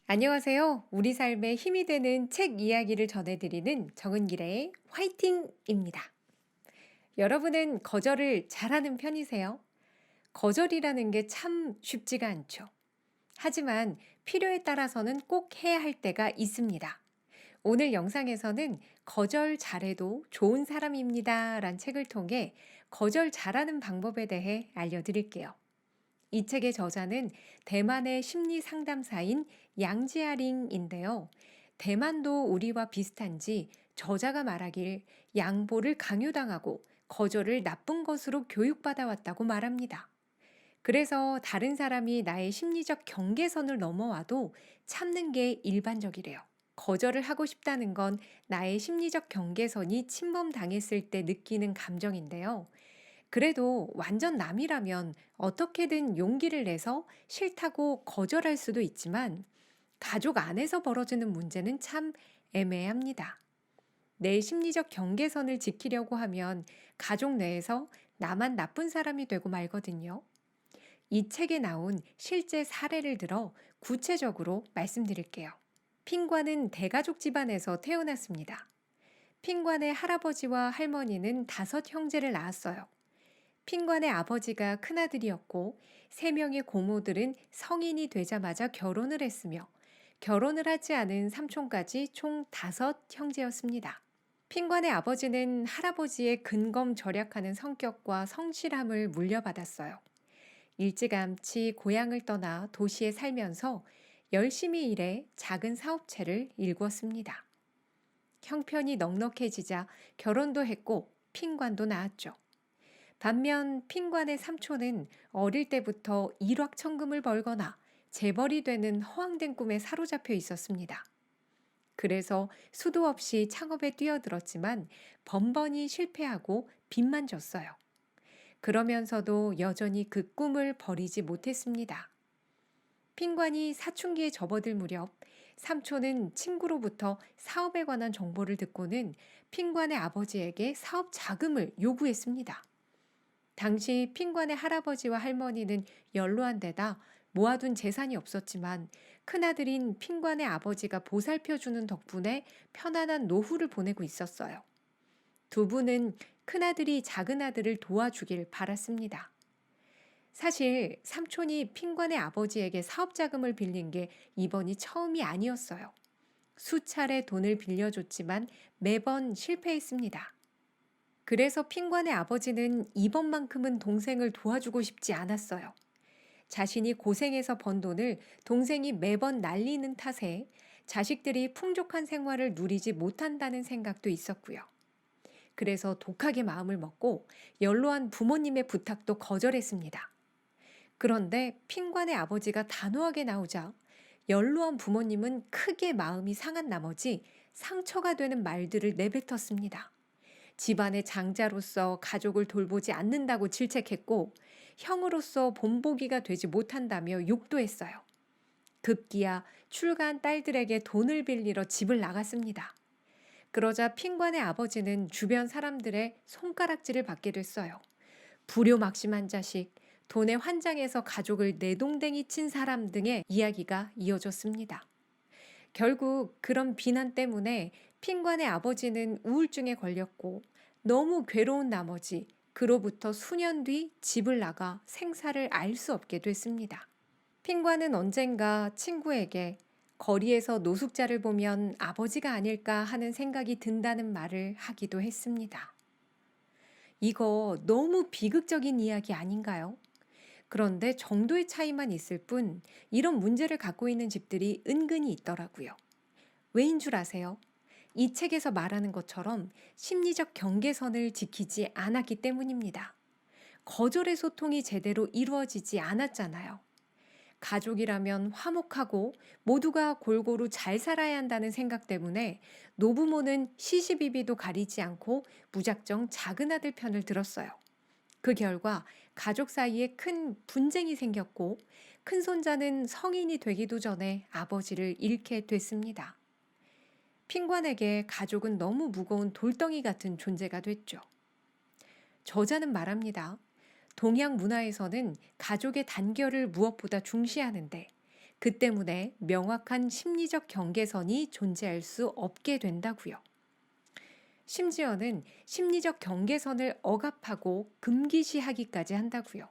안녕하세요. 우리 삶에 힘이 되는 책 이야기를 전해드리는 정은길의 화이팅입니다. 여러분은 거절을 잘하는 편이세요? 거절이라는 게 참 쉽지가 않죠. 하지만 필요에 따라서는 꼭 해야 할 때가 있습니다. 오늘 영상에서는 거절 잘해도 좋은 사람입니다. 란 책을 통해 거절 잘하는 방법에 대해 알려드릴게요. 이 책의 저자는 대만의 심리 상담사인 양지아링인데요. 대만도 우리와 비슷한지 저자가 말하길 양보를 강요당하고 거절을 나쁜 것으로 교육받아 왔다고 말합니다. 그래서 다른 사람이 나의 심리적 경계선을 넘어와도 참는 게 일반적이래요. 거절을 하고 싶다는 건 나의 심리적 경계선이 침범당했을 때 느끼는 감정인데요. 그래도 완전 남이라면 어떻게든 용기를 내서 싫다고 거절할 수도 있지만 가족 안에서 벌어지는 문제는 참 애매합니다. 내 심리적 경계선을 지키려고 하면 가족 내에서 나만 나쁜 사람이 되고 말거든요. 이 책에 나온 실제 사례를 들어 구체적으로 말씀드릴게요. 핀과는 대가족 집안에서 태어났습니다. 핀관의 할아버지와 할머니는 5형제를 낳았어요. 핀관의 아버지가 큰아들이었고 3명의 고모들은 성인이 되자마자 결혼을 했으며 결혼을 하지 않은 삼촌까지 총 5형제였습니다. 핀관의 아버지는 할아버지의 근검절약하는 성격과 성실함을 물려받았어요. 일찌감치 고향을 떠나 도시에 살면서 열심히 일해 작은 사업체를 일궜습니다. 형편이 넉넉해지자 결혼도 했고 핀관도 낳았죠. 반면 핀관의 삼촌은 어릴 때부터 일확천금을 벌거나 재벌이 되는 허황된 꿈에 사로잡혀 있었습니다. 그래서 수도 없이 창업에 뛰어들었지만 번번이 실패하고 빚만 졌어요. 그러면서도 여전히 그 꿈을 버리지 못했습니다. 핀관이 사춘기에 접어들 무렵 삼촌은 친구로부터 사업에 관한 정보를 듣고는 핀관의 아버지에게 사업 자금을 요구했습니다. 당시 핀관의 할아버지와 할머니는 연로한 데다 모아둔 재산이 없었지만 큰아들인 핀관의 아버지가 보살펴주는 덕분에 편안한 노후를 보내고 있었어요. 두 분은 큰아들이 작은아들을 도와주길 바랐습니다. 사실 삼촌이 핀관의 아버지에게 사업 자금을 빌린 게 이번이 처음이 아니었어요. 수차례 돈을 빌려줬지만 매번 실패했습니다. 그래서 핀관의 아버지는 이번만큼은 동생을 도와주고 싶지 않았어요. 자신이 고생해서 번 돈을 동생이 매번 날리는 탓에 자식들이 풍족한 생활을 누리지 못한다는 생각도 있었고요. 그래서 독하게 마음을 먹고 연로한 부모님의 부탁도 거절했습니다. 그런데 핀관의 아버지가 단호하게 나오자 연로한 부모님은 크게 마음이 상한 나머지 상처가 되는 말들을 내뱉었습니다. 집안의 장자로서 가족을 돌보지 않는다고 질책했고 형으로서 본보기가 되지 못한다며 욕도 했어요. 급기야 출가한 딸들에게 돈을 빌리러 집을 나갔습니다. 그러자 핀관의 아버지는 주변 사람들의 손가락질을 받게 됐어요. 불효막심한 자식, 돈에 환장해서 가족을 내동댕이 친 사람 등의 이야기가 이어졌습니다. 결국 그런 비난 때문에 핀관의 아버지는 우울증에 걸렸고 너무 괴로운 나머지 그로부터 수년 뒤 집을 나가 생사를 알 수 없게 됐습니다. 핀관은 언젠가 친구에게 거리에서 노숙자를 보면 아버지가 아닐까 하는 생각이 든다는 말을 하기도 했습니다. 이거 너무 비극적인 이야기 아닌가요? 그런데 정도의 차이만 있을 뿐 이런 문제를 갖고 있는 집들이 은근히 있더라고요. 왜인 줄 아세요? 이 책에서 말하는 것처럼 심리적 경계선을 지키지 않았기 때문입니다. 거절의 소통이 제대로 이루어지지 않았잖아요. 가족이라면 화목하고 모두가 골고루 잘 살아야 한다는 생각 때문에 노부모는 시시비비도 가리지 않고 무작정 작은 아들 편을 들었어요. 그 결과 가족 사이에 큰 분쟁이 생겼고 큰손자는 성인이 되기도 전에 아버지를 잃게 됐습니다. 핀관에게 가족은 너무 무거운 돌덩이 같은 존재가 됐죠. 저자는 말합니다. 동양 문화에서는 가족의 단결을 무엇보다 중시하는데 그 때문에 명확한 심리적 경계선이 존재할 수 없게 된다고요. 심지어는 심리적 경계선을 억압하고 금기시하기까지 한다고요.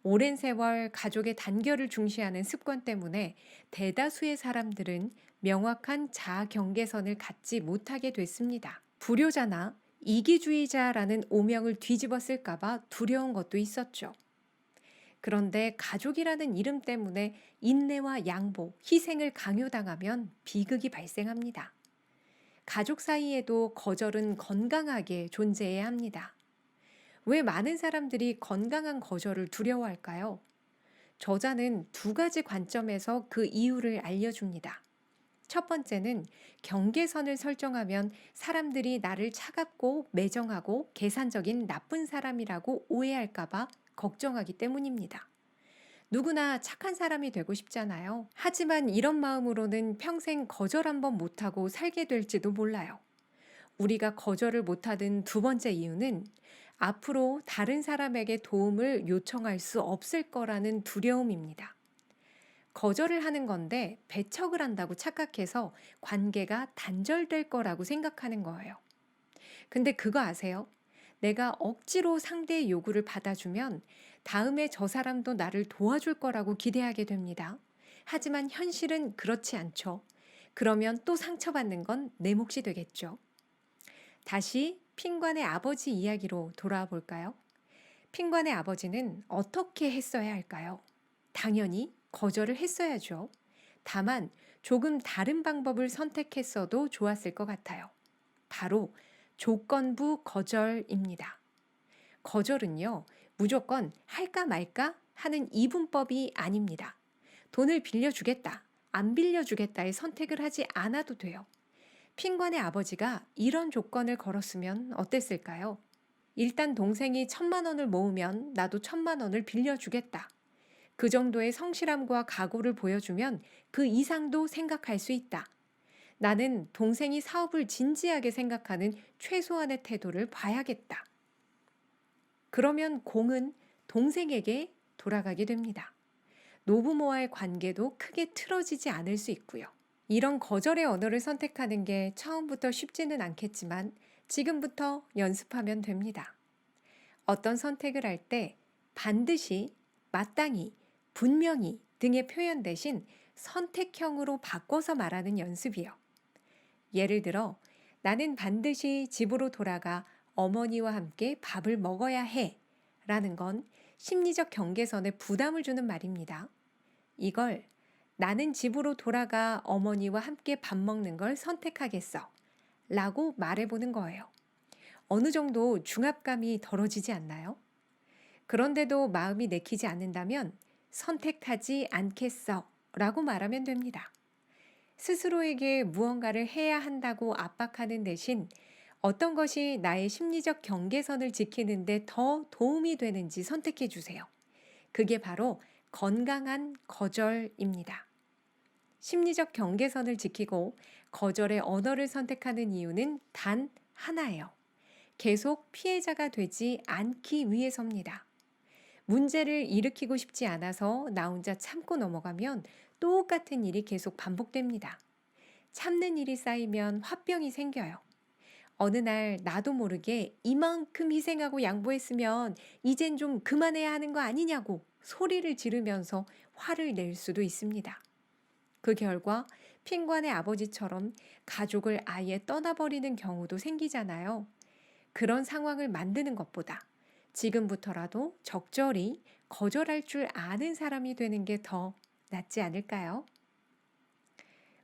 오랜 세월 가족의 단결을 중시하는 습관 때문에 대다수의 사람들은 명확한 자아 경계선을 갖지 못하게 됐습니다. 불효자나 이기주의자라는 오명을 뒤집어 쓸까봐 두려운 것도 있었죠. 그런데 가족이라는 이름 때문에 인내와 양보, 희생을 강요당하면 비극이 발생합니다. 가족 사이에도 거절은 건강하게 존재해야 합니다. 왜 많은 사람들이 건강한 거절을 두려워할까요? 저자는 두 가지 관점에서 그 이유를 알려줍니다. 첫 번째는 경계선을 설정하면 사람들이 나를 차갑고 매정하고 계산적인 나쁜 사람이라고 오해할까봐 걱정하기 때문입니다. 누구나 착한 사람이 되고 싶잖아요. 하지만 이런 마음으로는 평생 거절 한번 못하고 살게 될지도 몰라요. 우리가 거절을 못하는 두 번째 이유는 앞으로 다른 사람에게 도움을 요청할 수 없을 거라는 두려움입니다. 거절을 하는 건데 배척을 한다고 착각해서 관계가 단절될 거라고 생각하는 거예요. 근데 그거 아세요? 내가 억지로 상대의 요구를 받아주면 다음에 저 사람도 나를 도와줄 거라고 기대하게 됩니다. 하지만 현실은 그렇지 않죠. 그러면 또 상처받는 건 내 몫이 되겠죠. 다시 핀관의 아버지 이야기로 돌아와 볼까요? 핀관의 아버지는 어떻게 했어야 할까요? 당연히 거절을 했어야죠. 다만 조금 다른 방법을 선택했어도 좋았을 것 같아요. 바로 조건부 거절입니다. 거절은요, 무조건 할까 말까 하는 이분법이 아닙니다. 돈을 빌려주겠다, 안 빌려주겠다의 선택을 하지 않아도 돼요. 핀관의 아버지가 이런 조건을 걸었으면 어땠을까요? 일단 동생이 1,000만 원을 모으면 나도 1,000만 원을 빌려주겠다. 그 정도의 성실함과 각오를 보여주면 그 이상도 생각할 수 있다. 나는 동생이 사업을 진지하게 생각하는 최소한의 태도를 봐야겠다. 그러면 공은 동생에게 돌아가게 됩니다. 노부모와의 관계도 크게 틀어지지 않을 수 있고요. 이런 거절의 언어를 선택하는 게 처음부터 쉽지는 않겠지만 지금부터 연습하면 됩니다. 어떤 선택을 할 때 반드시, 마땅히, 분명히 등의 표현 대신 선택형으로 바꿔서 말하는 연습이요. 예를 들어, 나는 반드시 집으로 돌아가 어머니와 함께 밥을 먹어야 해 라는 건 심리적 경계선에 부담을 주는 말입니다. 이걸 나는 집으로 돌아가 어머니와 함께 밥 먹는 걸 선택하겠어 라고 말해보는 거예요. 어느 정도 중압감이 덜어지지 않나요? 그런데도 마음이 내키지 않는다면 선택하지 않겠어 라고 말하면 됩니다. 스스로에게 무언가를 해야 한다고 압박하는 대신 어떤 것이 나의 심리적 경계선을 지키는데 더 도움이 되는지 선택해 주세요. 그게 바로 건강한 거절입니다. 심리적 경계선을 지키고 거절의 언어를 선택하는 이유는 단 하나예요. 계속 피해자가 되지 않기 위해서입니다. 문제를 일으키고 싶지 않아서 나 혼자 참고 넘어가면 똑같은 일이 계속 반복됩니다. 참는 일이 쌓이면 화병이 생겨요. 어느 날 나도 모르게 이만큼 희생하고 양보했으면 이젠 좀 그만해야 하는 거 아니냐고 소리를 지르면서 화를 낼 수도 있습니다. 그 결과 핀관의 아버지처럼 가족을 아예 떠나버리는 경우도 생기잖아요. 그런 상황을 만드는 것보다 지금부터라도 적절히 거절할 줄 아는 사람이 되는 게 더 낫지 않을까요?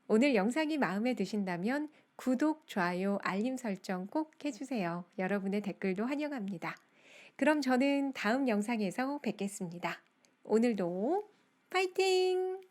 오늘 영상이 마음에 드신다면 구독, 좋아요, 알림 설정 꼭 해주세요. 여러분의 댓글도 환영합니다. 그럼 저는 다음 영상에서 뵙겠습니다. 오늘도 파이팅!